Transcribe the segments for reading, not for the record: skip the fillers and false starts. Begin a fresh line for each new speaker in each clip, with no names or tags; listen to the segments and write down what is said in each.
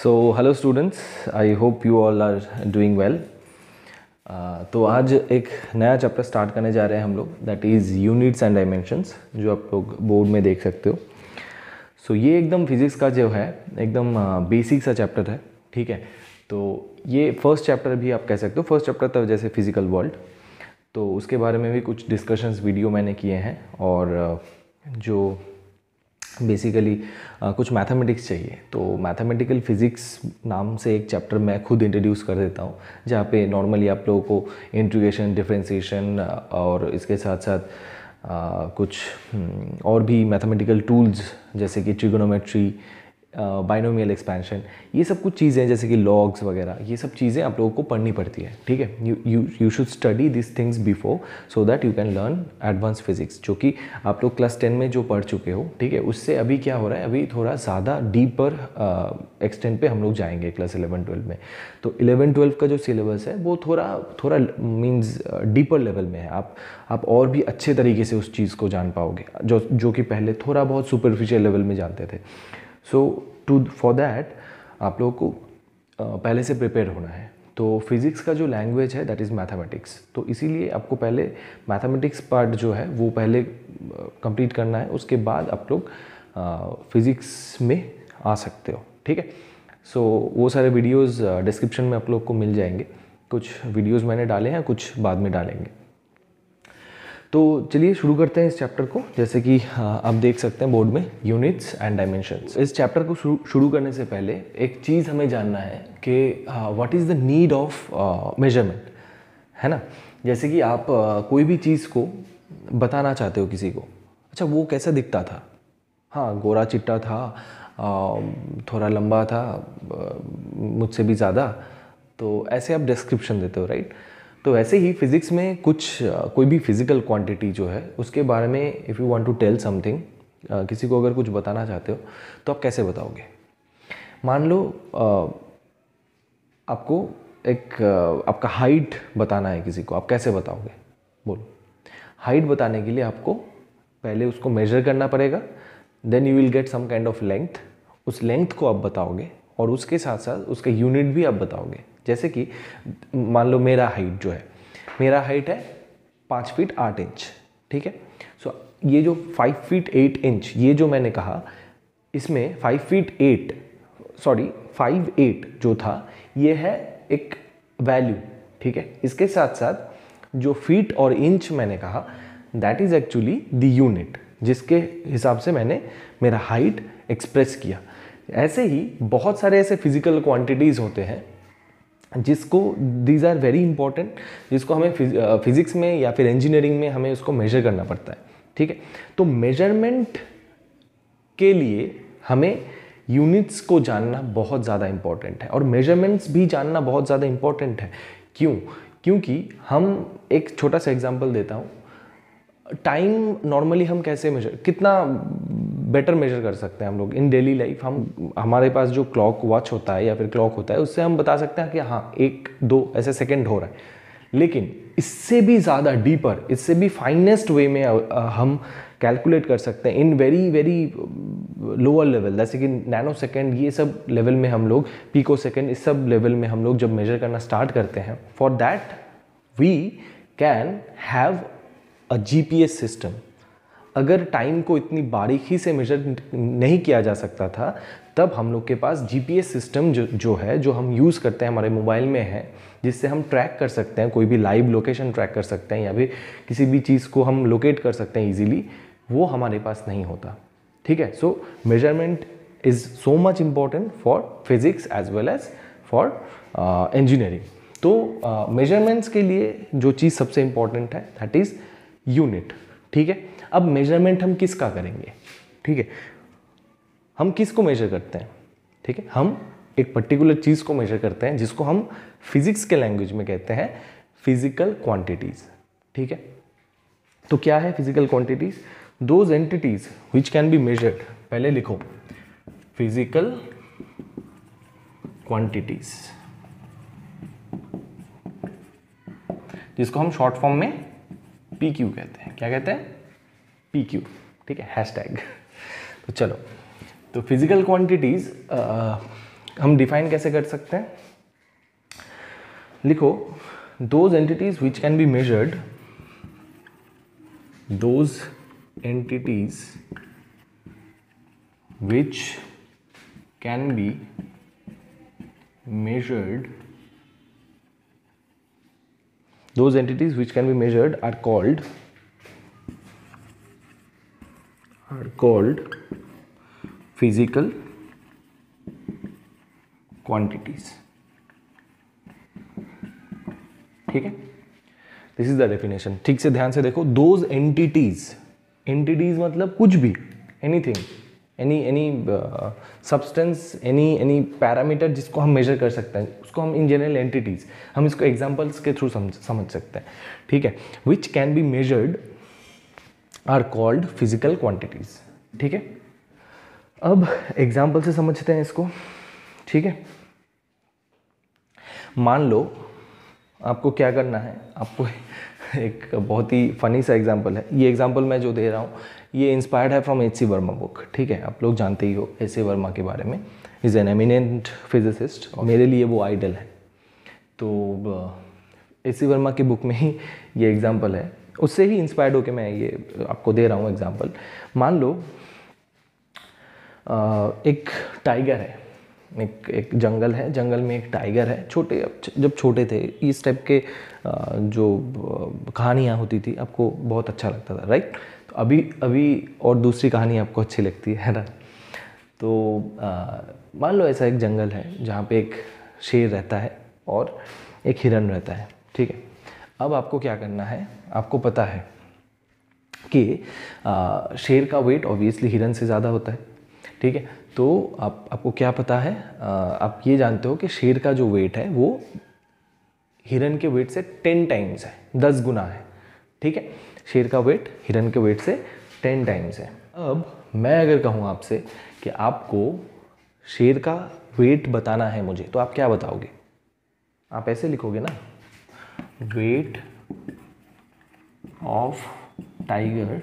So hello students, I hope you all are doing well. तो आज एक नया चैप्टर स्टार्ट करने जा रहे हैं हम लोग, that is units and dimensions, जो आप लोग बोर्ड में देख सकते हो। सो ये एकदम फिज़िक्स का जो है एकदम बेसिक सा चैप्टर है, ठीक है। तो ये फर्स्ट चैप्टर भी आप कह सकते हो। फर्स्ट चैप्टर था जैसे फिज़िकल वर्ल्ड, तो उसके बारे में भी कुछ डिस्कशंस वीडियो मैंने किए हैं। और जो बेसिकली कुछ मैथमेटिक्स चाहिए, तो मैथमेटिकल फिज़िक्स नाम से एक चैप्टर मैं खुद इंट्रोड्यूस कर देता हूँ, जहाँ पे नॉर्मली आप लोगों को इंटीग्रेशन, डिफरेंशिएशन और इसके साथ साथ कुछ और भी मैथमेटिकल टूल्स जैसे कि ट्रिगोनोमेट्री, बाइनोमियल एक्सपेंशन, ये सब कुछ चीज़ें जैसे कि लॉग्स वगैरह, ये सब चीज़ें आप लोगों को पढ़नी पड़ती है, ठीक है। You should study this things before so that you can learn advance physics, जो कि आप लोग क्लास 10 में जो पढ़ चुके हो, ठीक है। उससे अभी क्या हो रहा है, अभी थोड़ा ज़्यादा डीपर एक्सटेंट पे हम लोग जाएंगे क्लास 11-12 में। तो 11-12 का जो सिलेबस है वो थोड़ा मीन्स डीपर लेवल में है। आप और भी अच्छे तरीके से उस चीज़ को जान पाओगे, जो कि पहले थोड़ा बहुत सुपरफिशियल लेवल में जानते थे। सो फॉर दैट आप लोगों को पहले से प्रिपेयर होना है। तो फिज़िक्स का जो लैंग्वेज है दैट इज़ मैथमेटिक्स, तो इसीलिए आपको पहले मैथमेटिक्स पार्ट जो है वो पहले कंप्लीट करना है, उसके बाद आप लोग फिज़िक्स में आ सकते हो, ठीक है। सो वो सारे वीडियोस डिस्क्रिप्शन में आप लोग को मिल जाएंगे। कुछ वीडियोस मैंने डाले हैं, कुछ बाद में डालेंगे। तो चलिए शुरू करते हैं इस चैप्टर को। जैसे कि आप देख सकते हैं बोर्ड में, यूनिट्स एंड डायमेंशंस। इस चैप्टर को शुरू करने से पहले एक चीज़ हमें जानना है कि what is the need of measurement, है ना। जैसे कि आप कोई भी चीज़ को बताना चाहते हो किसी को, अच्छा वो कैसा दिखता था, हाँ गोरा चिट्टा था, थोड़ा लंबा था, मुझसे भी ज़्यादा, तो ऐसे आप डिस्क्रिप्शन देते हो, राइट। तो ऐसे ही फिज़िक्स में कोई भी फिज़िकल क्वांटिटी जो है उसके बारे में if you want to tell something, किसी को अगर कुछ बताना चाहते हो तो आप कैसे बताओगे। मान लो आपको आपका हाइट बताना है किसी को, आप कैसे बताओगे, बोलो। हाइट बताने के लिए आपको पहले उसको मेजर करना पड़ेगा, then you will get some kind of length. उस लेंथ को आप बताओगे और उसके साथ साथ उसका यूनिट भी आप बताओगे। जैसे कि मान लो मेरा हाइट है 5 फीट 8 इंच, ठीक है। सो ये जो 5 फीट 8 इंच ये जो मैंने कहा, इसमें 5'8" जो था ये है एक वैल्यू, ठीक है। इसके साथ साथ जो फीट और इंच मैंने कहा that is actually the unit, जिसके हिसाब से मैंने मेरा हाइट एक्सप्रेस किया। ऐसे ही बहुत सारे ऐसे फिजिकल क्वांटिटीज़ होते हैं जिसको दीज आर वेरी इंपॉर्टेंट, जिसको हमें फिजिक्स में या फिर इंजीनियरिंग में हमें उसको मेजर करना पड़ता है, ठीक है। तो मेजरमेंट के लिए हमें यूनिट्स को जानना बहुत ज़्यादा इंपॉर्टेंट है और मेजरमेंट्स भी जानना बहुत ज़्यादा इंपॉर्टेंट है। क्योंकि हम एक छोटा सा एग्जांपल देता हूँ। टाइम नॉर्मली हम कैसे कितना बेटर मेजर कर सकते हैं हम लोग इन डेली लाइफ। हमारे पास जो क्लॉक वॉच होता है या फिर क्लॉक होता है, उससे हम बता सकते हैं कि हाँ 1-2 ऐसे सेकंड हो रहा है। लेकिन इससे भी ज़्यादा डीपर, इससे भी फाइनेस्ट वे में हम कैलकुलेट कर सकते हैं in very very lower level, जैसे कि नैनो सेकेंड, ये सब लेवल में हम लोग, पिको सेकेंड, इस सब लेवल में हम लोग जब मेजर करना स्टार्ट करते हैं, for that we can have a GPS system. अगर टाइम को इतनी बारीकी से मेजर नहीं किया जा सकता था, तब हम लोग के पास जीपीएस सिस्टम जो है, जो हम यूज़ करते हैं हमारे मोबाइल में है, जिससे हम ट्रैक कर सकते हैं, कोई भी लाइव लोकेशन ट्रैक कर सकते हैं या फिर किसी भी चीज़ को हम लोकेट कर सकते हैं इजीली, वो हमारे पास नहीं होता, ठीक है। So measurement is so much important for physics as well as for engineering. तो मेजरमेंट्स के लिए जो चीज़ सबसे इम्पॉर्टेंट है दैट इज़ यूनिट, ठीक है। अब मेजरमेंट हम किसका करेंगे, ठीक है, हम किसको मेजर करते हैं, ठीक है। हम एक पर्टिकुलर चीज़ को मेजर करते हैं जिसको हम फिजिक्स के लैंग्वेज में कहते हैं फिजिकल क्वांटिटीज, ठीक है। तो क्या है physical quantities? Those entities which can be measured, पहले लिखो फिजिकल क्वांटिटीज, जिसको हम शॉर्ट फॉर्म में PQ कहते हैं। क्या कहते हैं? PQ, ठीक है, हैशटैग। तो चलो, तो फिजिकल क्वांटिटीज हम डिफाइन कैसे कर सकते हैं, लिखो those entities which can be measured, those entities which can B measured, those entities which can be measured are called physical quantities. ठीक है, दिस इज द डेफिनेशन. ठीक से ध्यान से देखो, दोज एंटिटीज, एंटिटीज मतलब कुछ भी, anything, any substance, any parameter जिसको हम मेजर कर सकते हैं, उसको हम इन जनरल एंटिटीज, हम इसको एग्जांपल्स के थ्रू समझ सकते हैं. ठीक है, which can be measured are called physical quantities. ठीक है, अब एग्जाम्पल से समझते हैं इसको. ठीक है, मान लो आपको क्या करना है, आपको एक बहुत ही फनी सा एग्जाम्पल है. ये एग्जाम्पल मैं जो दे रहा हूँ ये इंस्पायर्ड है फ्रॉम एच.सी. वर्मा बुक. ठीक है, आप लोग जानते ही हो एच.सी. वर्मा के बारे में. इज़ एन एमिनेंट फिजिसिस्ट और मेरे लिए वो आइडल है. तो एच.सी. वर्मा की बुक में ही ये एग्जाम्पल है, उससे ही इंस्पायर्ड होकर मैं ये आपको दे रहा हूँ एग्जाम्पल. मान लो एक टाइगर है, एक जंगल है, जंगल में एक टाइगर है. जब छोटे थे इस टाइप के जो कहानियाँ होती थी आपको बहुत अच्छा लगता था, राइट. तो अभी और दूसरी कहानी आपको अच्छी लगती है ना. तो मान लो ऐसा एक जंगल है जहाँ पे एक शेर रहता है और एक हिरन रहता है. ठीक है, अब आपको क्या करना है, आपको पता है कि शेर का वेट ऑब्वियसली हिरन से ज़्यादा होता है. ठीक है, तो आपको क्या पता है, आप ये जानते हो कि शेर का जो वेट है वो हिरन के वेट से 10 टाइम्स है, 10 गुना है. ठीक है, शेर का वेट हिरन के वेट से 10 टाइम्स है. अब मैं अगर कहूँ आपसे कि आपको शेर का वेट बताना है मुझे, तो आप क्या बताओगे? आप ऐसे लिखोगे ना, weight of tiger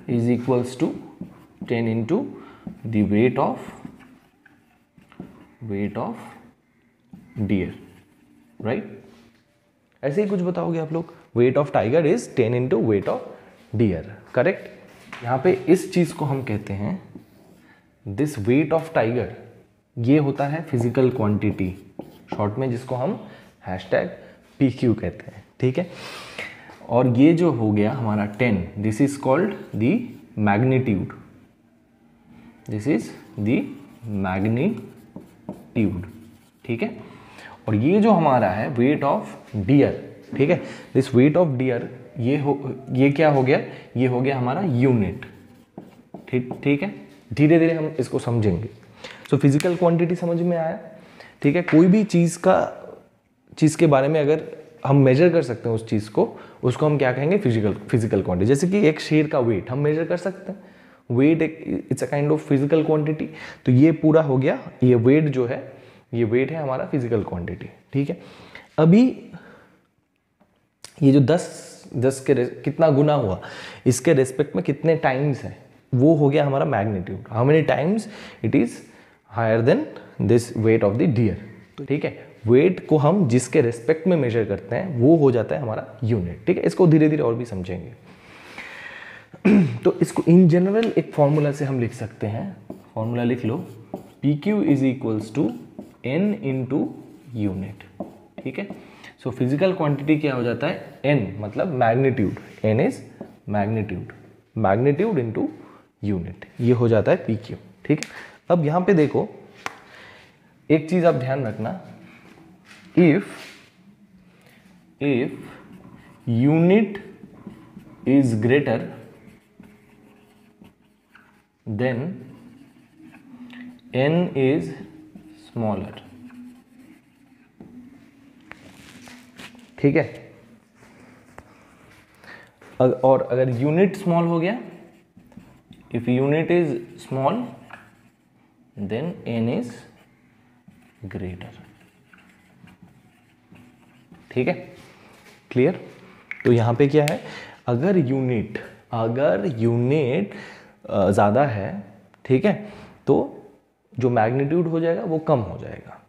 is equals to 10 into the weight of deer, right? ऐसे ही कुछ बताओगे आप लोग. weight of tiger is 10 into weight of deer, correct? यहाँ पे इस चीज को हम कहते हैं this weight of tiger, ये होता है फिजिकल क्वांटिटी शॉर्ट में, जिसको हम #PQ कहते हैं. ठीक है, और ये जो हो गया हमारा 10, this is called the magnitude. This is the magnitude. ठीक है, और ये जो हमारा है वेट ऑफ डियर. ठीक है, दिस वेट ऑफ डियर ये क्या हो गया, ये हो गया हमारा यूनिट. ठीक है, धीरे धीरे हम इसको समझेंगे. सो फिजिकल क्वांटिटी समझ में आया. ठीक है, कोई भी चीज़ के बारे में अगर हम मेजर कर सकते हैं उस चीज़ को, उसको हम क्या कहेंगे, फिजिकल क्वांटिटी. जैसे कि एक शेर का वेट हम मेजर कर सकते हैं. Weight it's a kind of physical quantity. तो ये पूरा हो गया, ये वेट जो है, ये वेट है हमारा फिजिकल क्वांटिटी. ठीक है, अभी ये जो 10 के कितना गुना हुआ, इसके रेस्पेक्ट में कितने टाइम्स है, वो हो गया हमारा magnitude. How many times it is higher than this weight of the deer. तो ठीक है, वेट को हम जिसके रेस्पेक्ट में मेजर करते हैं वो हो जाता है हमारा यूनिट. ठीक है, इसको धीरे धीरे और भी समझेंगे. तो इसको इन जनरल एक फॉर्मूला से हम लिख सकते हैं. फॉर्मूला लिख लो, PQ is equals to N into unit. ठीक है, सो फिजिकल क्वांटिटी क्या हो जाता है, N मतलब magnitude, N is magnitude into unit, ये हो जाता है PQ. ठीक है, अब यहाँ पे देखो एक चीज आप ध्यान रखना, if unit is greater then n is smaller. ठीक है, और अगर यूनिट स्मॉल हो गया, if unit is small then n is greater. ठीक है, क्लियर. तो यहां पे क्या है, अगर यूनिट ज़्यादा है, ठीक है, तो जो मैग्नीट्यूड हो जाएगा वो कम हो जाएगा,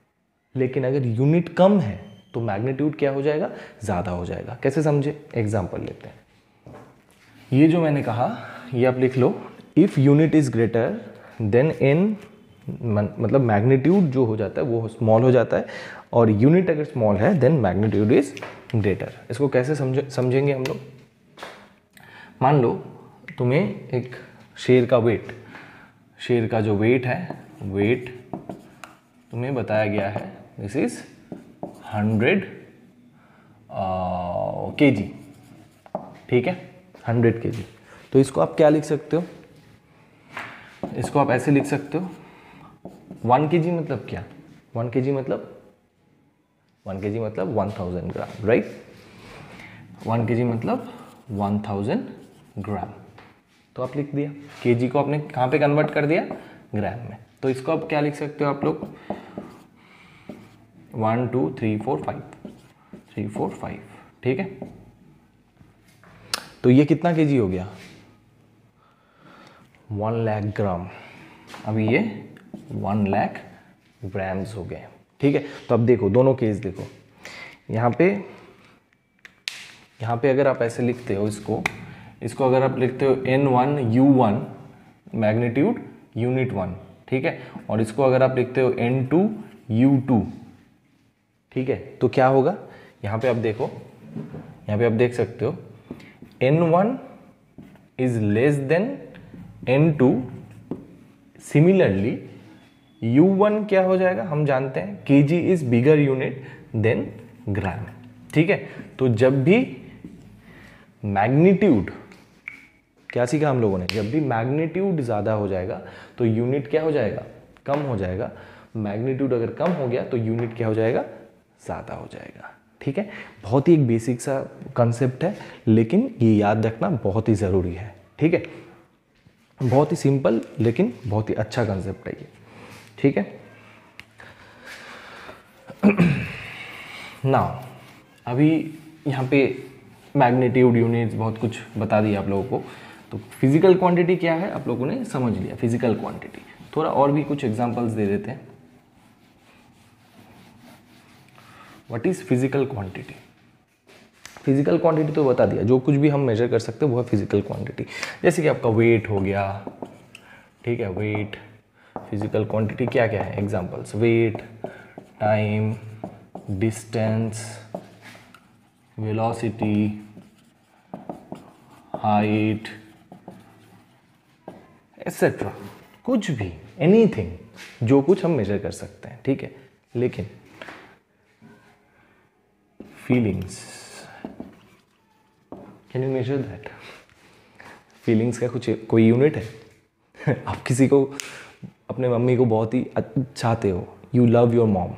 लेकिन अगर यूनिट कम है तो मैग्नीट्यूड क्या हो जाएगा, ज़्यादा हो जाएगा। कैसे समझे, एग्जाम्पल लेते हैं। ये जो मैंने कहा ये आप लिख लो, if unit is greater than N, मतलब मैग्नीट्यूड जो हो जाता है वो स्मॉल हो जाता है, और यूनिट अगर स्मॉल है देन मैग्नीट्यूड इज ग्रेटर। इसको कैसे समझेंगे हम लोग। मान लो तुम्हें एक शेर का वेट, शेर का जो वेट है, वेट तुम्हें बताया गया है दिस इज 100 kg, ठीक है, 100 kg। तो इसको आप क्या लिख सकते हो, इसको आप ऐसे लिख सकते हो 1 kg मतलब क्या, 1 kg मतलब 1000 ग्राम, राइट। 1 kg मतलब 1000 ग्राम। तो आप लिख दिया, kg को आपने कहाँ पे कन्वर्ट कर दिया, ग्राम में। तो इसको आप क्या लिख सकते हो आप लोग, 1 2 3 4 5, 3 4 5, ठीक है। तो ये कितना kg हो गया, 1 लाख ग्राम। अभी ये 1 लाख ग्राम्स हो गए, ठीक है। तो अब देखो दोनों केस देखो, यहाँ पे अगर आप ऐसे लिखते हो इसको अगर आप लिखते हो N1 U1 मैग्नीट्यूड यूनिट 1, ठीक है, और इसको अगर आप लिखते हो N2 U2, ठीक है, तो क्या होगा, यहाँ पे आप देखो, यहाँ पे आप देख सकते हो N1 is less than N2, similarly U1 क्या हो जाएगा, हम जानते हैं kg is bigger unit than gram, ठीक है। तो जब भी मैग्नीट्यूड, क्या सीखा हम लोगों ने, जब भी मैग्नीट्यूड ज़्यादा हो जाएगा तो यूनिट क्या हो जाएगा, कम हो जाएगा। मैग्नीट्यूड अगर कम हो गया तो यूनिट क्या हो जाएगा, ज़्यादा हो जाएगा, ठीक है। बहुत ही एक बेसिक सा कंसेप्ट है, लेकिन ये याद रखना बहुत ही ज़रूरी है, ठीक है। बहुत ही सिंपल लेकिन बहुत ही अच्छा कंसेप्ट है ये, ठीक है। नाउ अभी यहाँ पे मैग्नीट्यूड, यूनिट्स, बहुत कुछ बता दिया आप लोगों को। तो फिजिकल क्वांटिटी क्या है आप लोगों ने समझ लिया, फिजिकल क्वांटिटी। थोड़ा और भी कुछ एग्जांपल्स दे देते हैं। What is physical quantity. Physical quantity तो बता दिया, जो कुछ भी हम मेजर कर सकते हैं वो है फिजिकल क्वांटिटी। जैसे कि आपका वेट हो गया, ठीक है, वेट फिजिकल क्वांटिटी क्या क्या है, examples, weight, time, distance, velocity, height, etcetera, कुछ भी, एनीथिंग, जो कुछ हम मेजर कर सकते हैं, ठीक है। लेकिन feelings, can you measure that. Feelings का कुछ कोई यूनिट है आप किसी को, अपने मम्मी को बहुत ही चाहते हो, you love your mom,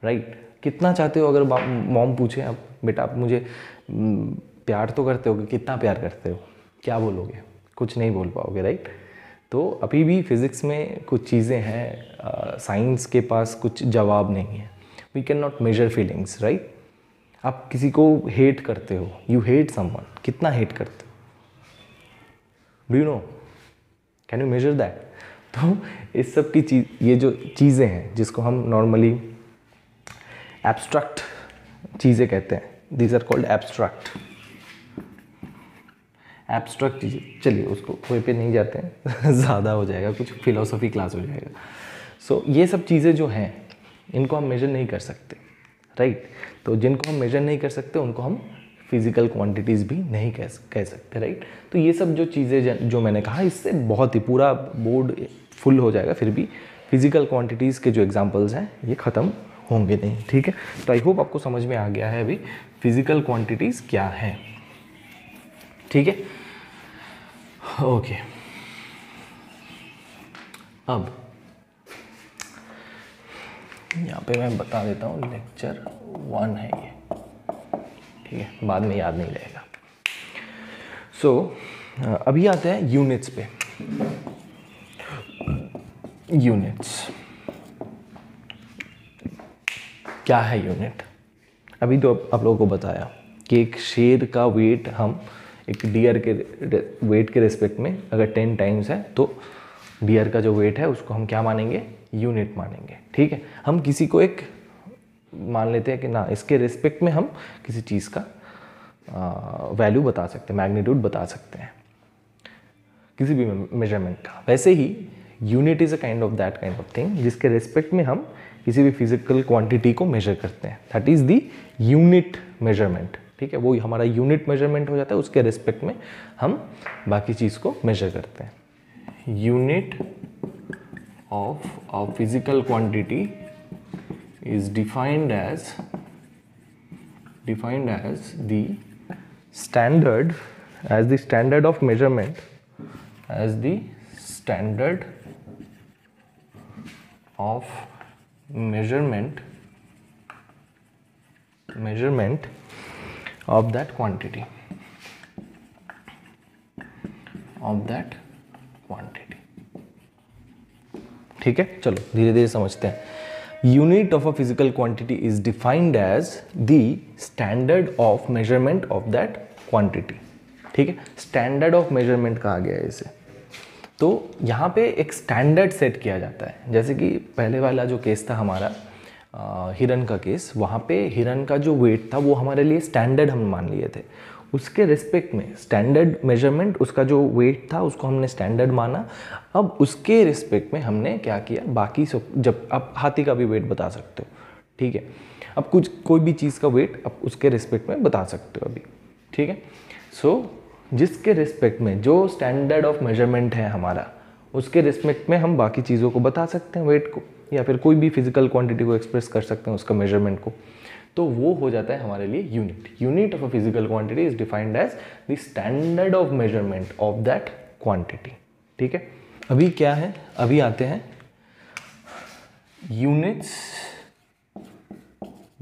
right. कितना चाहते हो, अगर मॉम पूछे आप, बेटा आप मुझे प्यार तो करते हो, कितना प्यार करते हो, क्या बोलोगे, कुछ नहीं बोल पाओगे, राइट। तो अभी भी फिज़िक्स में कुछ चीज़ें हैं, साइंस के पास कुछ जवाब नहीं है। We can not measure feelings, right. आप किसी को हेट करते हो, यू हेट समवन, कितना हेट करते हो, do you know, can you measure that. तो इस सब की चीज़, ये जो चीज़ें हैं जिसको हम नॉर्मली एब्स्ट्रैक्ट चीज़ें कहते हैं, दीज आर कॉल्ड एब्स्ट्रैक्ट चीज़ें। चलिए उसको कोई पे नहीं जाते हैं ज़्यादा हो जाएगा, कुछ फिलोसफी क्लास हो जाएगा। सो ये सब चीज़ें जो हैं इनको हम मेजर नहीं कर सकते, राइट। तो जिनको हम मेजर नहीं कर सकते उनको हम फिजिकल क्वांटिटीज़ भी नहीं कह सकते, राइट। तो ये सब जो चीज़ें जो मैंने कहा, इससे बहुत ही पूरा बोर्ड फुल हो जाएगा, फिर भी फिजिकल क्वांटिटीज़ के जो एग्जांपल्स हैं ये ख़त्म होंगे नहीं, ठीक है। तो आई होप आपको समझ में आ गया है अभी फिजिकल क्वांटिटीज़ क्या है, ठीक है। ओके, अब यहाँ पे मैं बता देता हूँ, लेक्चर 1 है ये, ठीक है, बाद में याद नहीं रहेगा। सो अभी आते हैं यूनिट्स पे। यूनिट्स क्या है यूनिट। अभी तो आप लोगों को बताया कि एक शेर का वेट हम एक डियर के वेट के रिस्पेक्ट में अगर 10 टाइम्स है तो डियर का जो वेट है उसको हम क्या मानेंगे, यूनिट मानेंगे। ठीक है, हम किसी को एक मान लेते हैं कि ना इसके रिस्पेक्ट में हम किसी चीज़ का वैल्यू बता सकते हैं, मैग्नीट्यूड बता सकते हैं किसी भी मेजरमेंट का। वैसे ही unit is a kind of that kind of thing जिसके रिस्पेक्ट में हम किसी भी फिजिकल क्वांटिटी को मेजर करते हैं। That is the unit measurement. ठीक है, वो हमारा यूनिट मेजरमेंट हो जाता है, उसके रिस्पेक्ट में हम बाकी चीज़ को मेजर करते हैं। Unit of a physical quantity is defined as the standard of measurement, as the standard of measurement of that quantity, ठीक है, चलो धीरे धीरे समझते हैं। Unit of a physical quantity is defined as the standard of measurement of that quantity। ठीक है, standard of measurement कहा गया है इसे। तो यहाँ पे एक स्टैंडर्ड सेट किया जाता है। जैसे कि पहले वाला जो केस था हमारा हिरन का केस, वहाँ पे हिरन का जो वेट था वो हमारे लिए स्टैंडर्ड हम मान लिए थे। उसके रिस्पेक्ट में स्टैंडर्ड मेजरमेंट, उसका जो वेट था उसको हमने स्टैंडर्ड माना। अब उसके रिस्पेक्ट में हमने क्या किया, बाकी सब, जब आप हाथी का भी वेट बता सकते हो, ठीक है, अब कोई भी चीज़ का वेट आप उसके रिस्पेक्ट में बता सकते हो अभी। ठीक है, सो जिसके रिस्पेक्ट में जो स्टैंडर्ड ऑफ मेजरमेंट है हमारा, उसके रिस्पेक्ट में हम बाकी चीज़ों को बता सकते हैं, वेट को, या फिर कोई भी फिजिकल क्वांटिटी को एक्सप्रेस कर सकते हैं उसका मेजरमेंट को। तो वो हो जाता है हमारे लिए unit. Unit of a physical quantity is defined as the standard of measurement of that quantity. ठीक है, अभी क्या है, अभी आते हैं यूनिट्स।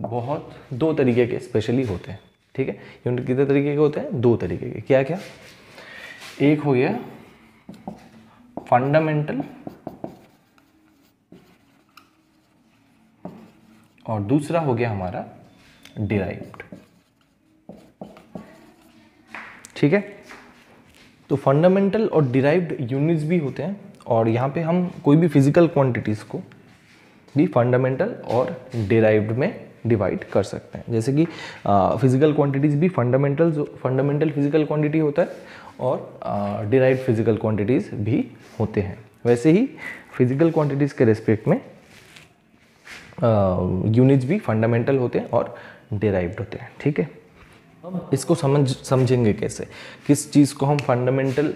बहुत दो तरीके के स्पेशली होते हैं। ठीक है, यूनिट कितने तरीके के होते हैं, दो तरीके के। क्या क्या, एक हो गया फंडामेंटल और दूसरा हो गया हमारा डिराइव्ड। ठीक है, तो फंडामेंटल और डिराइव्ड यूनिट्स भी होते हैं, और यहाँ पे हम कोई भी फिजिकल क्वांटिटीज़ को भी फंडामेंटल और डिराइव्ड में डिवाइड कर सकते हैं। जैसे कि फिजिकल क्वांटिटीज़ भी फंडामेंटल फिजिकल क्वांटिटी होता है और डिराइव्ड फिजिकल क्वांटिटीज़ भी होते हैं। वैसे ही फिजिकल क्वांटिटीज़ के रेस्पेक्ट में यूनिट्स भी फंडामेंटल होते हैं और डिराइव्ड होते हैं। ठीक है, अब इसको समझेंगे कैसे, किस चीज़ को हम फंडामेंटल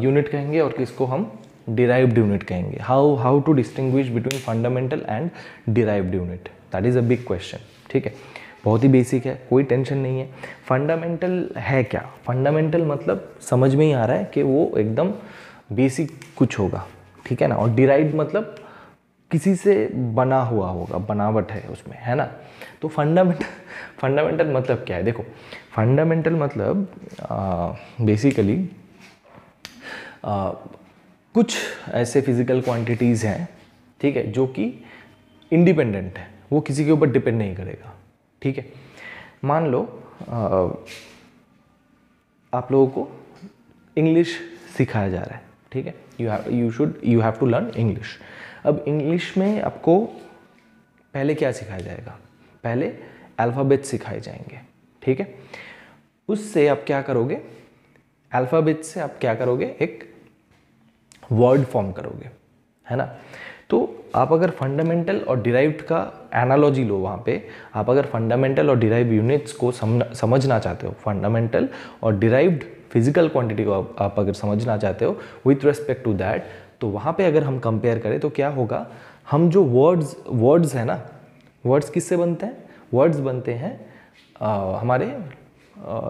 यूनिट कहेंगे और किसको हम डिराइव्ड यूनिट कहेंगे। How to distinguish between fundamental and derived unit, that is a big question. ठीक है, बहुत ही बेसिक है, कोई टेंशन नहीं है। फंडामेंटल है क्या, फंडामेंटल मतलब समझ में ही आ रहा है कि वो एकदम बेसिक कुछ होगा, ठीक है ना। और डिराइव्ड मतलब किसी से बना हुआ होगा, बनावट है उसमें, है ना। तो फंडामेंटल मतलब क्या है, देखो फंडामेंटल मतलब बेसिकली कुछ ऐसे फिजिकल क्वांटिटीज़ हैं, ठीक है, जो कि इंडिपेंडेंट है, वो किसी के ऊपर डिपेंड नहीं करेगा। ठीक है, मान लो आप लोगों को इंग्लिश सिखाया जा रहा है, ठीक है, you have to learn English. अब इंग्लिश में आपको पहले क्या सिखाया जाएगा, पहले अल्फ़ाबेट सिखाए जाएंगे, ठीक है। उससे आप क्या करोगे, अल्फ़ाबेट से आप क्या करोगे, एक वर्ड फॉर्म करोगे, है ना। तो आप अगर फंडामेंटल और डिराइव्ड का एनालॉजी लो, वहाँ पे आप अगर फंडामेंटल और डिराइव्ड यूनिट्स को समझना चाहते हो, फंडामेंटल और डिराइव्ड फिजिकल क्वांटिटी को आप अगर समझना चाहते हो विथ रिस्पेक्ट टू दैट, तो वहाँ पे अगर हम कंपेयर करें तो क्या होगा, हम जो वर्ड्स है ना, वर्ड्स किससे बनते हैं, वर्ड्स बनते हैं हमारे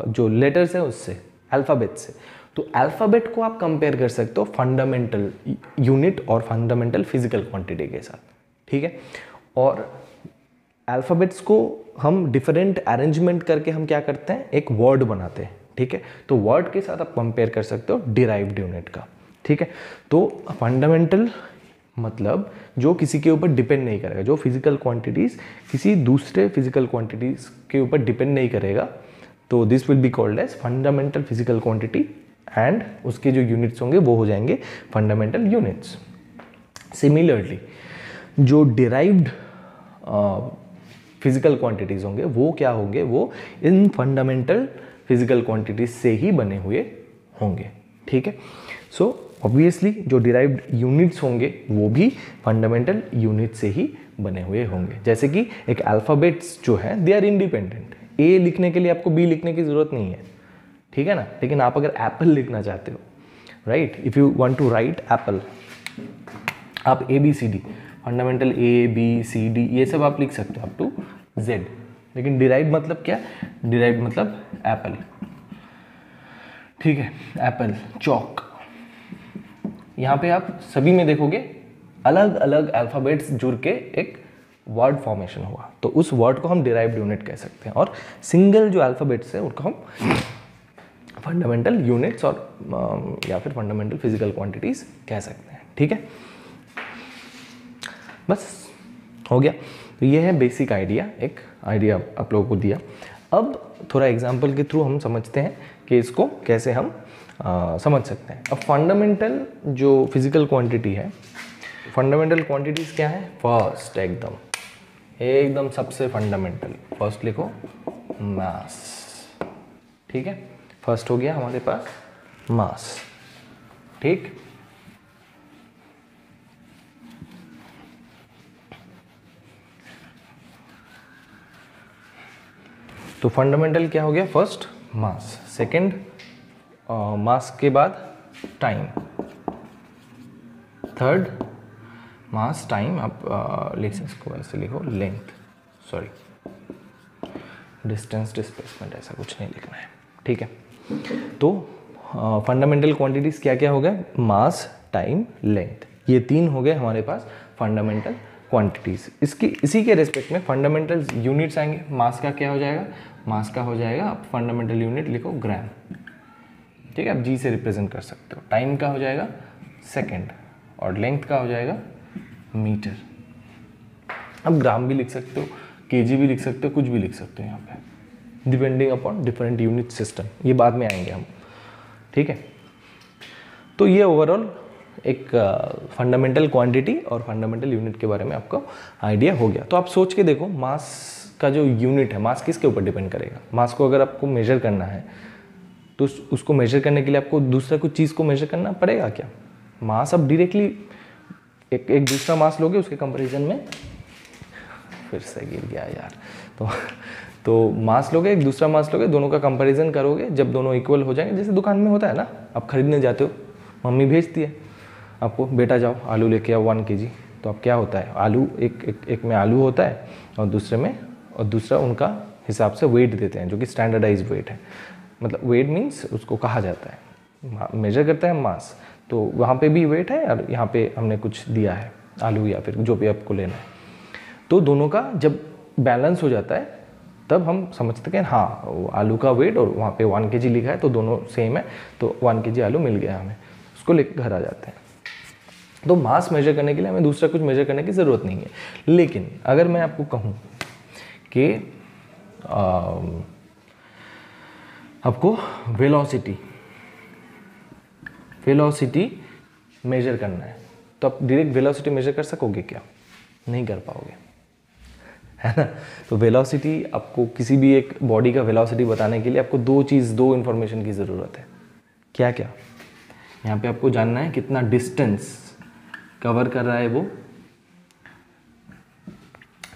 जो लेटर्स हैं उससे, अल्फ़ाबेट से। तो अल्फ़ाबेट को आप कंपेयर कर सकते हो फंडामेंटल यूनिट और फंडामेंटल फिजिकल क्वांटिटी के साथ, ठीक है। और अल्फ़ाबेट्स को हम डिफरेंट अरेंजमेंट करके हम क्या करते हैं, एक वर्ड बनाते हैं, ठीक है। तो वर्ड के साथ आप कंपेयर कर सकते हो डिराइव्ड यूनिट का, ठीक है। तो फंडामेंटल मतलब जो किसी के ऊपर डिपेंड नहीं करेगा, जो फिजिकल क्वांटिटीज़ किसी दूसरे फिजिकल क्वांटिटीज़ के ऊपर डिपेंड नहीं करेगा, तो this will be called as fundamental physical quantity. And उसके जो यूनिट्स होंगे वो हो जाएंगे फंडामेंटल यूनिट्स। सिमिलरली जो डिराइव्ड फिजिकल क्वांटिटीज़ होंगे वो क्या होंगे, वो इन फंडामेंटल फिजिकल क्वांटिटीज से ही बने हुए होंगे। ठीक है, सो ऑब्वियसली जो डिराइव्ड यूनिट्स होंगे वो भी फंडामेंटल यूनिट से ही बने हुए होंगे। जैसे कि एक अल्फ़ाबेट्स जो है दे आर इंडिपेंडेंट, ए लिखने के लिए आपको बी लिखने की ज़रूरत नहीं है, ठीक है ना। लेकिन आप अगर एप्पल लिखना चाहते हो, right, if you want to write apple, आप A B C D fundamental A B C D ये सब आप लिख सकते हो अप टू जेड। लेकिन डिराइव मतलब क्या, डिराइव मतलब एप्पल, ठीक है, एप्पल, चौक। यहाँ पे आप सभी में देखोगे अलग अलग अल्फ़ाबेट्स जुड़ के एक वर्ड फॉर्मेशन हुआ, तो उस वर्ड को हम डिराइव्ड यूनिट कह सकते हैं। और सिंगल जो अल्फ़ाबेट्स है उनको हम फंडामेंटल यूनिट्स और या फिर फंडामेंटल फिजिकल क्वांटिटीज़ कह सकते हैं। ठीक है, बस हो गया। तो ये है बेसिक आइडिया, एक आइडिया आप लोगों को दिया। अब थोड़ा एग्जांपल के थ्रू हम समझते हैं कि इसको कैसे हम समझ सकते हैं। अब फंडामेंटल जो फिजिकल क्वांटिटी है, फंडामेंटल क्वांटिटीज़ क्या है, फर्स्ट एकदम सबसे फंडामेंटल, फर्स्ट लिखो मास। ठीक है, फर्स्ट हो गया हमारे पास मास। ठीक, तो फंडामेंटल क्या हो गया, फर्स्ट मास, सेकंड मास के बाद टाइम, थर्ड मास टाइम, आप लिख सकते, इसको ऐसे लिखो लेंथ, सॉरी डिस्टेंस डिस्प्लेसमेंट, ऐसा कुछ नहीं लिखना है। ठीक है, तो फंडामेंटल क्वांटिटीज़ क्या क्या हो गए, मास टाइम लेंथ, ये तीन हो गए हमारे पास फंडामेंटल क्वांटिटीज़। इसी के रेस्पेक्ट में फंडामेंटल यूनिट्स आएंगे। मास का क्या हो जाएगा, मास का हो जाएगा, आप फंडामेंटल यूनिट लिखो ग्राम, ठीक है, आप जी से रिप्रेजेंट कर सकते हो। टाइम का हो जाएगा सेकंड, और लेंथ का हो जाएगा मीटर। अब ग्राम भी लिख सकते हो, केजी भी लिख सकते हो, कुछ भी लिख सकते हो यहाँ पे, depending upon different unit system, ये बाद में आएंगे हम। ठीक है, तो ये ओवरऑल एक फंडामेंटल क्वांटिटी और फंडामेंटल यूनिट के बारे में आपको आइडिया हो गया। तो आप सोच के देखो, मास का जो यूनिट है, मास किसके ऊपर डिपेंड करेगा। मास को अगर आपको मेजर करना है तो उसको मेजर करने के लिए आपको दूसरा कुछ चीज़ को मेजर करना पड़ेगा क्या। मास अब डायरेक्टली एक दूसरा मास लोगे, उसके कंपैरिजन में, फिर से गिर गया यार, तो मास लोगे, एक दूसरा मास लोगे, दोनों का कंपैरिजन करोगे, जब दोनों इक्वल हो जाएंगे, जैसे दुकान में होता है ना, आप खरीदने जाते हो, मम्मी भेजती है आपको, बेटा जाओ आलू लेके आओ 1 kg, तो अब क्या होता है, आलू एक में आलू होता है और दूसरा उनका हिसाब से वेट देते हैं, जो कि स्टैंडर्डाइज वेट है। मतलब वेट मीन्स उसको कहा जाता है, मेजर करता है मास, तो वहाँ पे भी वेट है और यहाँ पे हमने कुछ दिया है आलू या फिर जो भी आपको लेना है। तो दोनों का जब बैलेंस हो जाता है तब हम समझते हैं हाँ आलू का वेट और वहाँ पे 1 kg लिखा है तो दोनों सेम है, तो 1 kg आलू मिल गया हमें, उसको लेकर घर आ जाते हैं। तो मास मेजर करने के लिए हमें दूसरा कुछ मेजर करने की ज़रूरत नहीं है। लेकिन अगर मैं आपको कहूँ कि आपको वेलोसिटी मेजर करना है, तो आप डायरेक्ट वेलोसिटी मेजर कर सकोगे क्या, नहीं कर पाओगे, है ना। तो वेलोसिटी, आपको किसी भी एक बॉडी का वेलोसिटी बताने के लिए आपको दो इन्फॉर्मेशन की ज़रूरत है। क्या क्या, यहाँ पे आपको जानना है कितना डिस्टेंस कवर कर रहा है वो,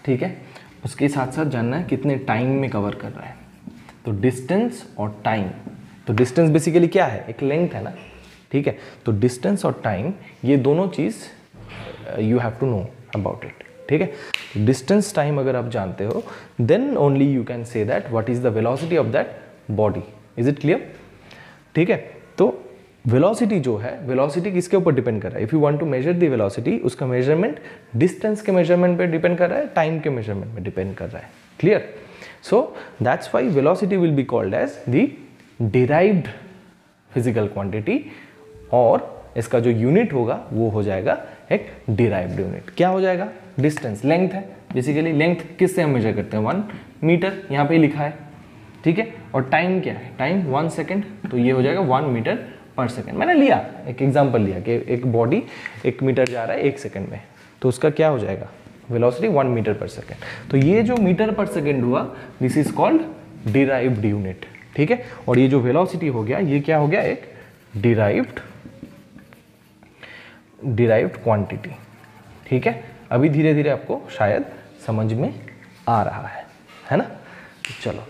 ठीक है, उसके साथ साथ जानना है कितने टाइम में कवर कर रहा है। तो डिस्टेंस और टाइम, तो डिस्टेंस बेसिकली क्या है, एक लेंथ है ना, ठीक है। तो डिस्टेंस और टाइम, ये दोनों चीज़ you have to know about it, ठीक है। डिस्टेंस टाइम अगर आप जानते हो, then only you can say that what is the velocity of that body. Is it clear, ठीक है। तो वेलोसिटी जो है, वेलोसिटी किसके ऊपर डिपेंड कर रहा है, if you want to measure the velocity, उसका मेजरमेंट डिस्टेंस के मेजरमेंट पे डिपेंड कर रहा है, टाइम के मेजरमेंट पे डिपेंड कर रहा है। Clear, so that's why velocity will be called as the derived physical quantity, और इसका जो यूनिट होगा वो हो जाएगा एक डिराइव्ड यूनिट। क्या हो जाएगा, डिस्टेंस, लेंथ है बेसिकली, लेंथ किससे हम मेजर करते हैं, 1 मीटर, यहाँ पे लिखा है, ठीक है। और टाइम क्या है, टाइम 1 सेकेंड, तो ये हो जाएगा 1 मीटर पर सेकेंड। मैंने लिया एक एग्जांपल लिया कि एक बॉडी 1 मीटर जा रहा है 1 सेकेंड में, तो उसका क्या हो जाएगा वेलोसिटी 1 मीटर पर सेकेंड। तो ये जो मीटर पर सेकेंड हुआ this is called derived unit, ठीक है। और ये जो वेलोसिटी हो गया ये क्या हो गया, एक डिराइव्ड क्वांटिटी, ठीक है। अभी धीरे धीरे आपको शायद समझ में आ रहा है ना। चलो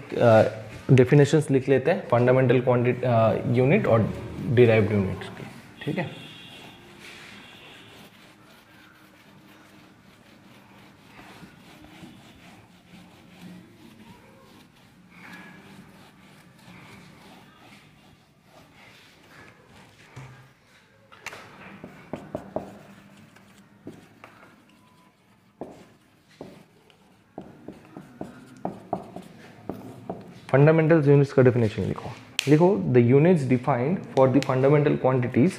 डेफिनेशंस लिख लेते हैं फंडामेंटल क्वांटिटी यूनिट और डिराइव्ड यूनिट की, ठीक है। फंडामेंटल यूनिट्स का डेफिनेशन लिखो the units defined for the fundamental quantities,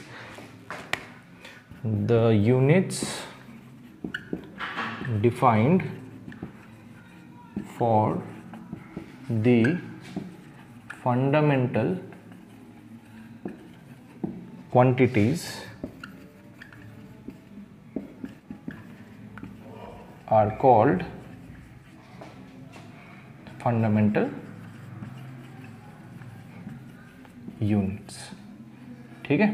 the units defined for the fundamental quantities are called fundamental units, ठीक है,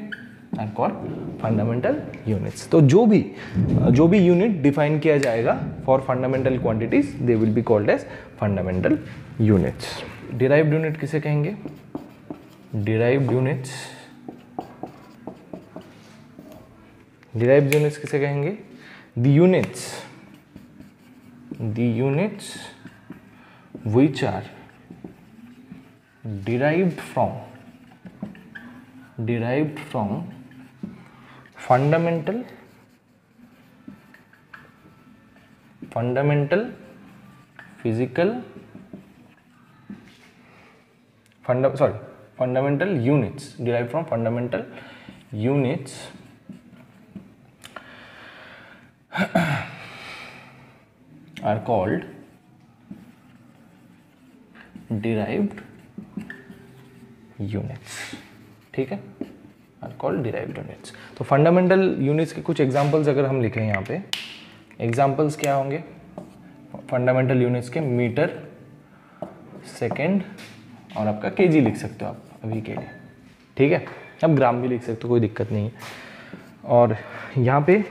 आर कॉल्ड फंडामेंटल यूनिट्स। तो जो भी यूनिट डिफाइन किया जाएगा for fundamental quantities they will be called as fundamental units. Derived unit किसे कहेंगे, derived units किसे कहेंगे, the units which are derived from fundamental fundamental units derived from fundamental units are called derived units, ठीक है, are called derived units. तो fundamental units के कुछ examples अगर हम लिखें यहाँ पे, एग्जांपल्स क्या होंगे फंडामेंटल यूनिट्स के, मीटर, सेकेंड और आपका केजी लिख सकते हो आप अभी के लिए, ठीक है। अब ग्राम भी लिख सकते हो, कोई दिक्कत नहीं है। और यहाँ पे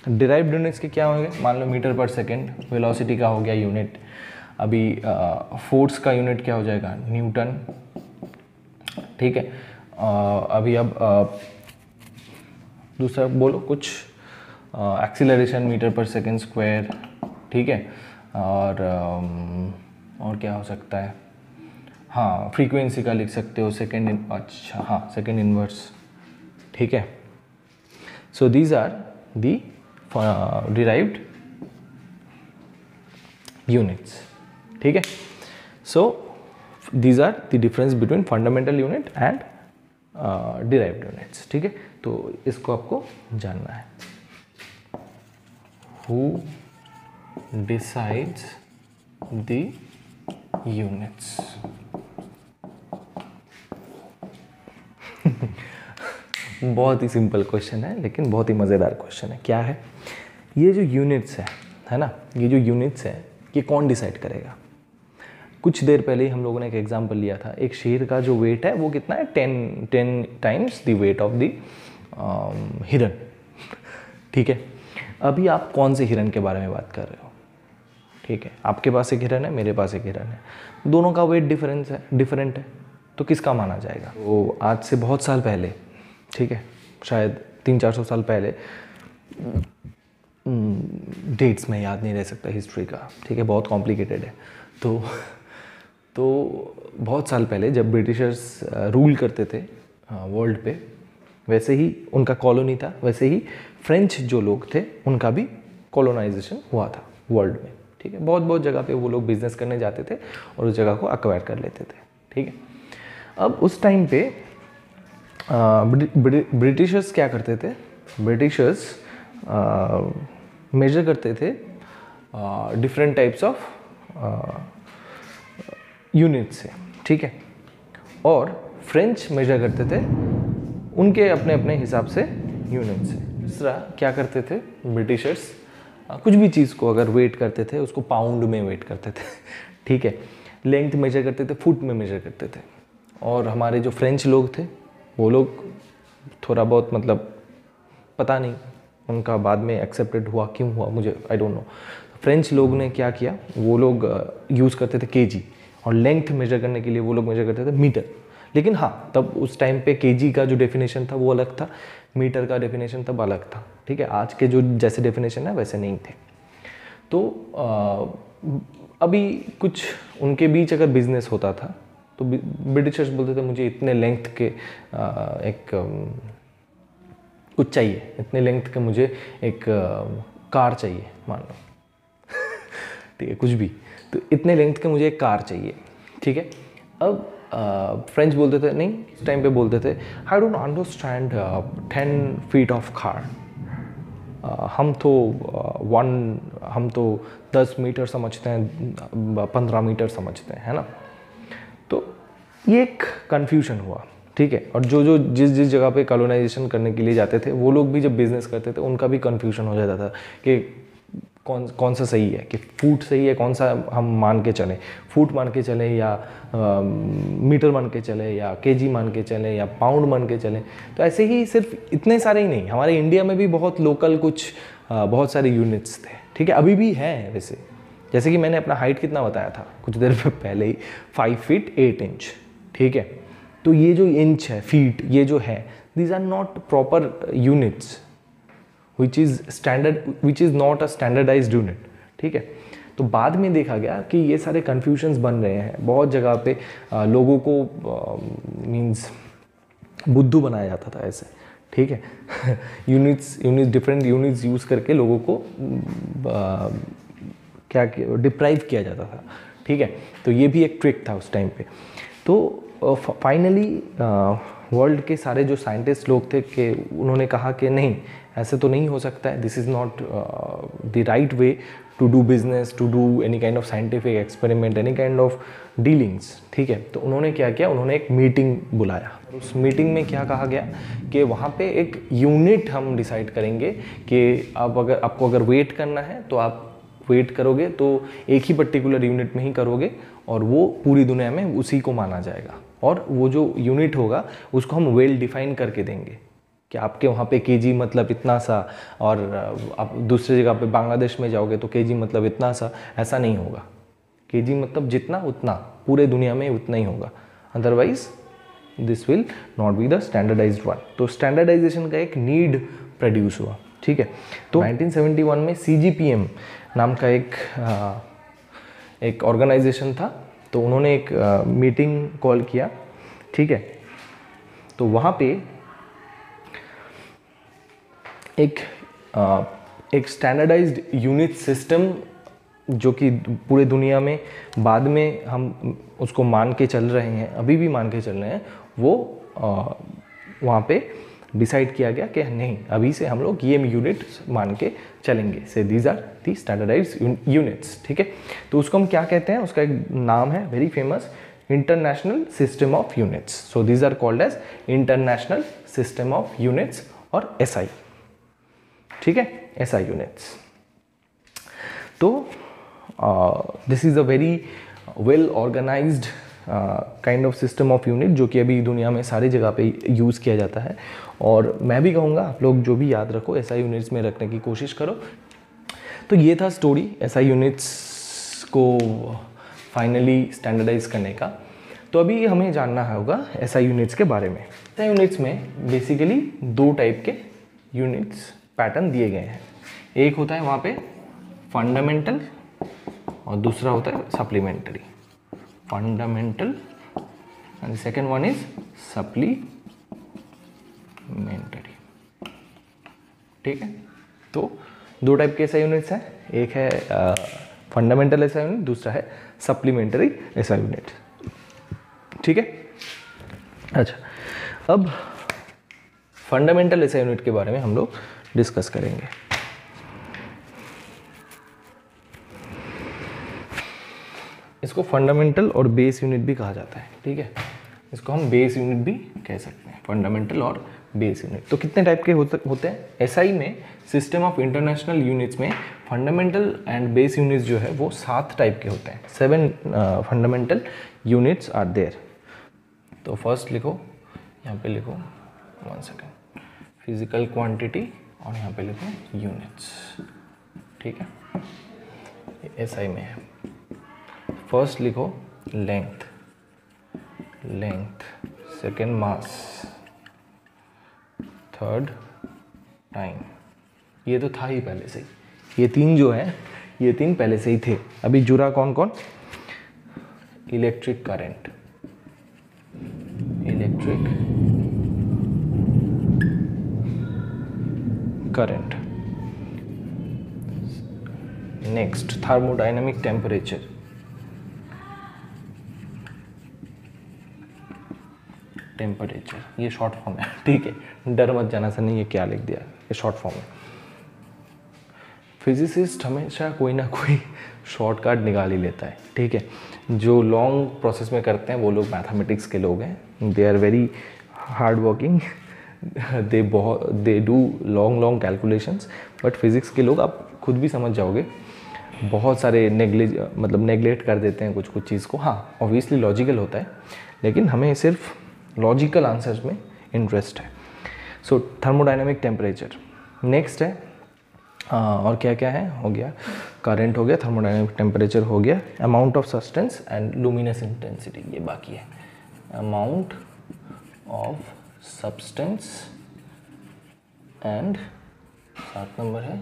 डिराइव्ड यूनिट्स के क्या होंगे, मान लो मीटर पर सेकेंड, वेलोसिटी का हो गया यूनिट, अभी फोर्स का यूनिट क्या हो जाएगा, न्यूटन, ठीक है। अभी अब दूसरा बोलो कुछ, एक्सीलरेशन मीटर पर सेकेंड स्क्वायर, ठीक है। और क्या हो सकता है, हाँ फ्रीक्वेंसी का लिख सकते हो, सेकेंड इनवर्स, ठीक है। So these are the derived units, ठीक है। So these are the difference between fundamental unit and derived units, ठीक है। तो इसको आपको जानना है, हु डिसाइड्स द यूनिट्स। बहुत ही सिंपल क्वेश्चन है लेकिन बहुत ही मज़ेदार क्वेश्चन है। क्या है ये जो यूनिट्स है ना, ये जो यूनिट्स है ये कौन डिसाइड करेगा। कुछ देर पहले ही हम लोगों ने एक एग्जांपल लिया था, एक शेर का जो वेट है वो कितना है, 10 times the wait of the हिरन, ठीक है। अभी आप कौन से हिरन के बारे में बात कर रहे हो, ठीक है। आपके पास एक हिरन है, मेरे पास एक हिरन है, दोनों का वेट डिफरेंट है, तो किसका माना जाएगा। वो आज से बहुत साल पहले, ठीक है, शायद 300-400 साल पहले, डेट्स में याद नहीं रह सकता हिस्ट्री का, ठीक है, बहुत कॉम्प्लिकेटेड है। तो बहुत साल पहले जब ब्रिटिशर्स रूल करते थे वर्ल्ड पे, वैसे ही उनका कॉलोनी था, वैसे ही फ्रेंच जो लोग थे उनका भी कॉलोनाइजेशन हुआ था वर्ल्ड में, ठीक है। बहुत जगह पे वो लोग बिजनेस करने जाते थे और उस जगह को एक्वायर कर लेते थे, ठीक है। अब उस टाइम पे ब्रिटिशर्स क्या करते थे, ब्रिटिशर्स मेजर करते थे डिफरेंट टाइप्स ऑफ यूनिट से, ठीक है। और फ्रेंच मेजर करते थे उनके अपने अपने हिसाब से यूनिट्स है। दूसरा क्या करते थे ब्रिटिशर्स, कुछ भी चीज़ को अगर वेट करते थे उसको पाउंड में वेट करते थे, ठीक है। लेंथ मेजर करते थे फुट में मेजर करते थे। और हमारे जो फ्रेंच लोग थे वो लोग थोड़ा बहुत मतलब पता नहीं उनका बाद में एक्सेप्टेड हुआ क्यों हुआ, मुझे आई डोंट नो। फ्रेंच लोग ने क्या किया, वो लोग यूज़ करते थे केजी, और लेंथ मेजर करने के लिए वो लोग मेजर करते थे मीटर। लेकिन हाँ, तब उस टाइम पे केजी का जो डेफिनेशन था वो अलग था, मीटर का डेफिनेशन तब अलग था, ठीक है। आज के जो जैसे डेफिनेशन है वैसे नहीं थे। तो अभी कुछ उनके बीच अगर बिजनेस होता था तो ब्रिटिशर्स बोलते थे मुझे इतने लेंथ के कुछ चाहिए, इतने लेंथ के मुझे एक कार चाहिए मान लो ठीक है, कुछ भी, तो इतने लेंथ के मुझे एक कार चाहिए, ठीक है। अब फ्रेंच बोलते थे नहीं, इस टाइम पे बोलते थे I don't understand 10 feet of car, हम तो 10 मीटर समझते हैं, 15 मीटर समझते हैं, है ना। तो ये एक कन्फ्यूजन हुआ, ठीक है। और जो जिस जगह पे कॉलोनाइजेशन करने के लिए जाते थे वो लोग भी जब बिजनेस करते थे उनका भी कन्फ्यूजन हो जाता था कि कौन सा सही है, कि फुट सही है, कौन सा हम मान के चलें, फुट मान के चलें या मीटर मान के चलें या केजी मान के चलें या पाउंड मान के चलें। तो ऐसे ही सिर्फ इतने सारे ही नहीं, हमारे इंडिया में भी बहुत लोकल कुछ बहुत सारे यूनिट्स थे, ठीक है, अभी भी हैं वैसे। जैसे कि मैंने अपना हाइट कितना बताया था कुछ देर पहले ही, 5 फीट 8 इंच, ठीक है। तो ये जो इंच है, फीट, ये जो है, these are not proper units which is not a standardized unit, ठीक है। तो बाद में देखा गया कि ये सारे कन्फ्यूजन्स बन रहे हैं बहुत जगह पे, लोगों को मींस बुद्धू बनाया जाता था ऐसे, ठीक है यूनिट्स डिफरेंट यूनिट्स यूज़ करके लोगों को क्या डिप्राइव किया जाता था, ठीक है। तो ये भी एक ट्रिक था उस टाइम पे। तो फाइनली वर्ल्ड के सारे जो साइंटिस्ट लोग थे कि उन्होंने कहा कि नहीं, ऐसे तो नहीं हो सकता है, this is not the right way to do business, to do any kind of scientific experiment, any kind of dealings, ठीक है। तो उन्होंने क्या किया, उन्होंने एक मीटिंग बुलाया। उस मीटिंग में क्या कहा गया कि वहाँ पे एक यूनिट हम डिसाइड करेंगे कि आपको अगर वेट करना है तो आप वेट करोगे तो एक ही पर्टिकुलर यूनिट में ही करोगे, और वो पूरी दुनिया में उसी को माना जाएगा। और वो जो यूनिट होगा उसको हम वेल डिफाइन करके देंगे कि आपके वहाँ पे केजी मतलब इतना सा, और आप दूसरी जगह पे बांग्लादेश में जाओगे तो केजी मतलब इतना सा, ऐसा नहीं होगा। केजी मतलब जितना उतना, पूरे दुनिया में उतना ही होगा, otherwise this will not be the standardised one. तो स्टैंडर्डाइजेशन का एक नीड प्रोड्यूस हुआ, ठीक है। तो 1971 में CGPM नाम का एक ऑर्गेनाइजेशन था, तो उन्होंने एक मीटिंग कॉल किया, ठीक है। तो वहाँ पे एक स्टैंडर्डाइज्ड यूनिट सिस्टम जो कि पूरे दुनिया में बाद में हम उसको मान के चल रहे हैं, अभी भी मान के चल रहे हैं, वो वहाँ पे डिसाइड किया गया कि नहीं, अभी से हम लोग ये यूनिट मान के चलेंगे, say these are the standardised units, ठीक है। तो उसको हम क्या कहते हैं, उसका एक नाम है very famous, international system of units. So these are called as international system of units और SI, ठीक है, SI यूनिट्स। तो this is a very well organised kind of system of unit जो कि अभी दुनिया में सारी जगह पे यूज़ किया जाता है। और मैं भी कहूँगा आप लोग जो भी याद रखो, SI यूनिट्स में रखने की कोशिश करो। तो ये था स्टोरी SI यूनिट्स को फाइनली स्टैंडर्डाइज करने का। तो अभी हमें जानना होगा SI यूनिट्स के बारे में। SI यूनिट्स में बेसिकली 2 टाइप के यूनिट्स पैटर्न दिए गए हैं। एक होता है वहाँ पे फंडामेंटल और दूसरा होता है supplementary. Fundamental and the second one is supplementary, ठीक है। तो 2 टाइप के SI यूनिट्स हैं, एक है फंडामेंटल SI यूनिट, दूसरा है सप्लीमेंट्री SI यूनिट, ठीक है। अच्छा, अब फंडामेंटल SI यूनिट के बारे में हम लोग डिस्कस करेंगे। इसको फंडामेंटल और बेस यूनिट भी कहा जाता है, ठीक है। इसको हम बेस यूनिट भी कह सकते हैं, फंडामेंटल और बेस यूनिट। तो कितने टाइप के होते हैं एसआई में? सिस्टम ऑफ इंटरनेशनल यूनिट्स में फंडामेंटल एंड बेस यूनिट्स जो है वो 7 टाइप के होते हैं। 7 फंडामेंटल यूनिट्स आर देयर। तो फर्स्ट लिखो, यहाँ पे लिखो 1 सेकेंड, फिजिकल क्वांटिटी, और यहाँ पे लिखो यूनिट्स। ठीक है, एसआई में है। फर्स्ट लिखो length, second mass, third time. ये तो था ही पहले से ही, ये 3 जो है ये 3 पहले से ही थे। अभी जुड़ा कौन कौन? Electric current, next thermodynamic temperature, ये शॉर्ट फॉर्म है, ठीक है, डर मत जाना सर नहीं ये क्या लिख दिया, ये शॉर्ट फॉर्म है। फिजिसिस्ट हमेशा कोई ना कोई शॉर्टकट निकाल ही लेता है, ठीक है। जो लॉन्ग प्रोसेस में करते हैं वो लोग मैथमेटिक्स के लोग हैं, they are very hard working, they do long calculations. But physics के लोग आप खुद भी समझ जाओगे बहुत सारे नेग्लेक्ट कर देते हैं कुछ चीज़ को। हाँ ऑब्वियसली लॉजिकल होता है, लेकिन हमें सिर्फ लॉजिकल आंसर्स में इंटरेस्ट है। सो थर्मोडायनामिक टेम्परेचर नेक्स्ट है। और क्या क्या है? हो गया करंट, हो गया थर्मोडायनामिक टेम्परेचर, हो गया amount of substance and luminous intensity, ये बाकी है। Amount of substance and 7 number है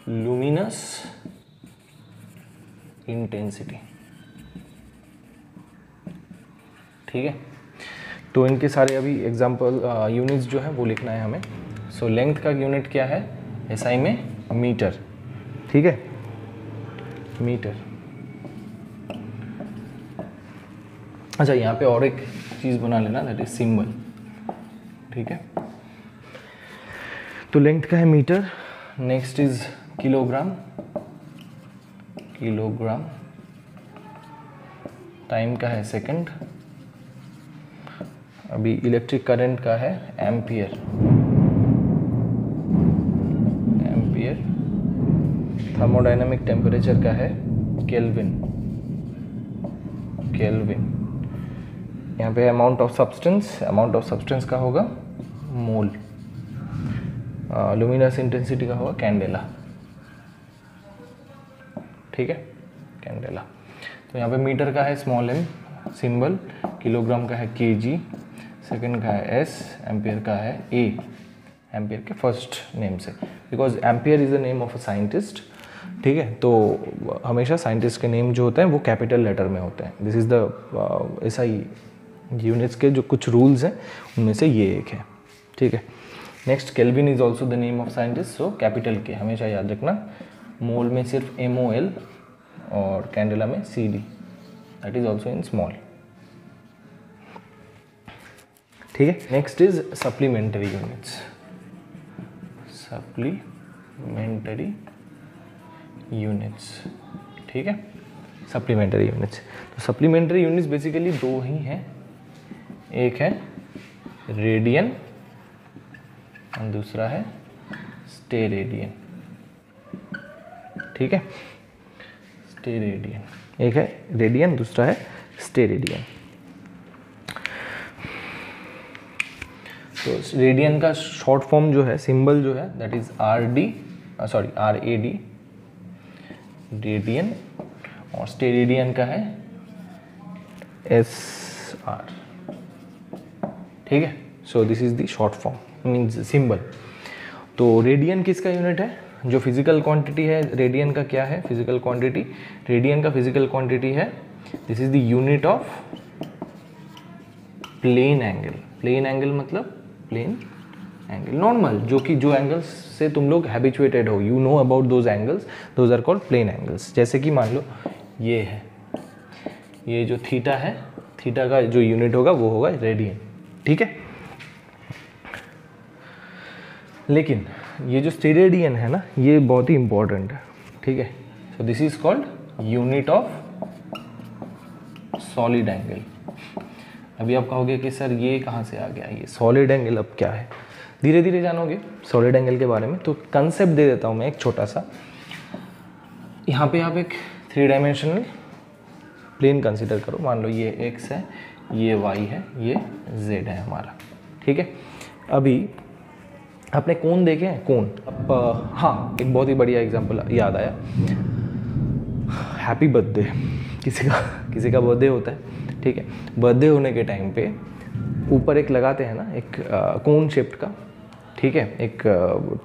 लुमिनस इंटेंसिटी, ठीक है। तो इनके सारे अभी एग्जांपल यूनिट्स जो है वो लिखना है हमें। सो लेंथ का यूनिट क्या है एसआई में? मीटर, ठीक है, मीटर। अच्छा यहाँ पे और एक चीज़ बना लेना, दैट इज सिंबल, ठीक है। तो लेंथ का है metre, next is kilogram, time का है सेकंड, अभी इलेक्ट्रिक करंट का है एम्पियर, थर्मोडायनामिक टेम्परेचर का है केल्विन। यहाँ पे अमाउंट ऑफ सब्सटेंस का होगा मोल, लुमिनस इंटेंसिटी का होगा कैंडेला, ठीक है, कैंडेला। तो यहाँ पे मीटर का है स्मॉल m सिंबल, किलोग्राम का है kg, सेकंड का है s, एम्पियर का है a, एम्पियर के फर्स्ट नेम से, because ampere is the name of a scientist, ठीक है। तो हमेशा साइंटिस्ट के नेम जो होते हैं वो कैपिटल लेटर में होते हैं। This is the SI units के जो कुछ रूल्स हैं उनमें से ये एक है, ठीक है। Next kelvin is also the name of scientist, so capital के हमेशा याद रखना। मोल में सिर्फ MOL और कैंडेला में CD, that is also in small, ठीक है। नेक्स्ट इज सप्लीमेंट्री यूनिट्स, ठीक है, सप्लीमेंट्री यूनिट्स। तो सप्लीमेंट्री यूनिट्स बेसिकली 2 ही हैं, एक है रेडियन और दूसरा है स्टेरेडियन, ठीक है, स्टेरेडियन, एक है रेडियन दूसरा है स्टेरेडियन। तो रेडियन का शॉर्ट फॉर्म जो है, सिंबल जो है, दैट इज RAD, रेडियन, और स्टेरेडियन का है SR, ठीक है। So this is the short form means symbol. तो रेडियन किसका यूनिट है? जो फिजिकल क्वांटिटी है रेडियन का क्या है? फिजिकल क्वांटिटी, रेडियन का फिजिकल क्वांटिटी है, this is the unit of plane angle. Plane angle मतलब प्लेन एंगल नॉर्मल, जो एंगल्स से तुम लोग हैबिचुएटेड हो, you know about those angles, those are called plane angles. जैसे कि मान लो ये है, ये जो थीटा है, थीटा का जो यूनिट होगा वो होगा रेडियन, ठीक है। लेकिन ये जो स्टेरेडियन है ना, ये बहुत ही इंपॉर्टेंट है, ठीक है। So this is called unit of solid angle. अभी आप कहोगे कि सर ये कहाँ से आ गया, ये सॉलिड एंगल अब क्या है? धीरे धीरे जानोगे सॉलिड एंगल के बारे में। तो कंसेप्ट दे देता हूँ मैं एक छोटा सा। यहाँ पे आप एक 3 डायमेंशनल प्लेन कंसिडर करो। मान लो ये x है, ये y है, ये z है हमारा, ठीक है। अभी आपने कोन देखे हैं, कोन। अब हाँ, एक बहुत ही बढ़िया एग्जांपल याद आया। हैप्पी बर्थडे, किसी का बर्थडे होता है, ठीक है। बर्थडे होने के टाइम पे ऊपर एक लगाते हैं ना, एक कोन शेप्ड का, ठीक है, एक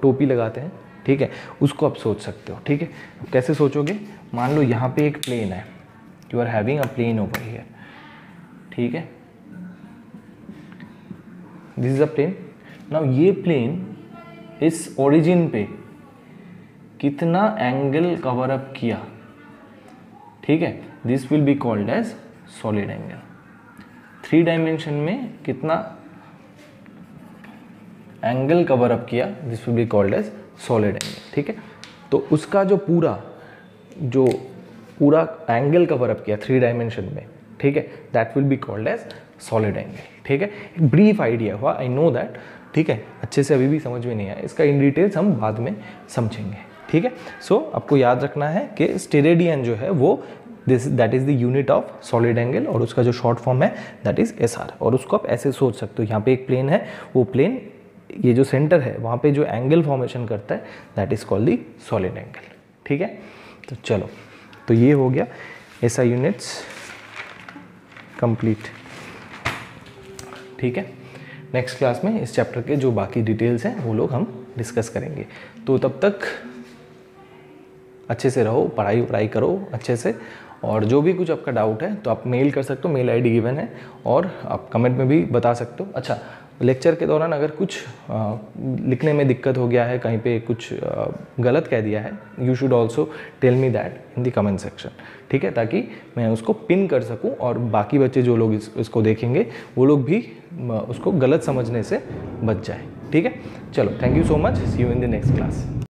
टोपी लगाते हैं, ठीक है। उसको आप सोच सकते हो, ठीक है। कैसे सोचोगे, मान लो यहाँ पे एक प्लेन है, you are having a plane over here, ठीक है, this is a plane. Now ये प्लेन इस ओरिजिन पे कितना एंगल कवर अप किया, ठीक है, this will be called as solid angle. 3 dimension में कितना एंगल कवर अप किया, this will be called as solid angle, ठीक है। तो उसका जो पूरा एंगल कवर अप किया 3 डायमेंशन में, ठीक है, that will be called as solid angle, ठीक है। एक ब्रीफ आइडिया हुआ, आई नो दैट, ठीक है। अच्छे से अभी भी समझ में नहीं आया, इसका इन डिटेल्स हम बाद में समझेंगे, ठीक है। सो आपको याद रखना है कि स्टेरेडियन जो है वो that is the unit of solid angle, और उसका जो शॉर्ट फॉर्म है दैट इज SR। और उसको आप ऐसे सोच सकते हो, यहाँ पे एक प्लेन है, वो प्लेन ये जो सेंटर है वहाँ पे जो एंगल फॉर्मेशन करता है that is called the solid angle, ठीक है। तो चलो, तो ये हो गया SI यूनिट्स कंप्लीट, ठीक है। नेक्स्ट क्लास में इस चैप्टर के जो बाकी डिटेल्स हैं वो लोग हम डिस्कस करेंगे। तो तब तक अच्छे से रहो, पढ़ाई करो अच्छे से, और जो भी कुछ आपका डाउट है तो आप मेल कर सकते हो, मेल ID गिवन है, और आप कमेंट में भी बता सकते हो। अच्छा, लेक्चर के दौरान अगर कुछ लिखने में दिक्कत हो गया है, कहीं पे कुछ गलत कह दिया है, you should also tell me that in the comment section, ठीक है, ताकि मैं उसको पिन कर सकूं और बाकी बच्चे जो लोग इसको देखेंगे वो लोग भी उसको गलत समझने से बच जाए, ठीक है। चलो, thank you so much, see you in the next class.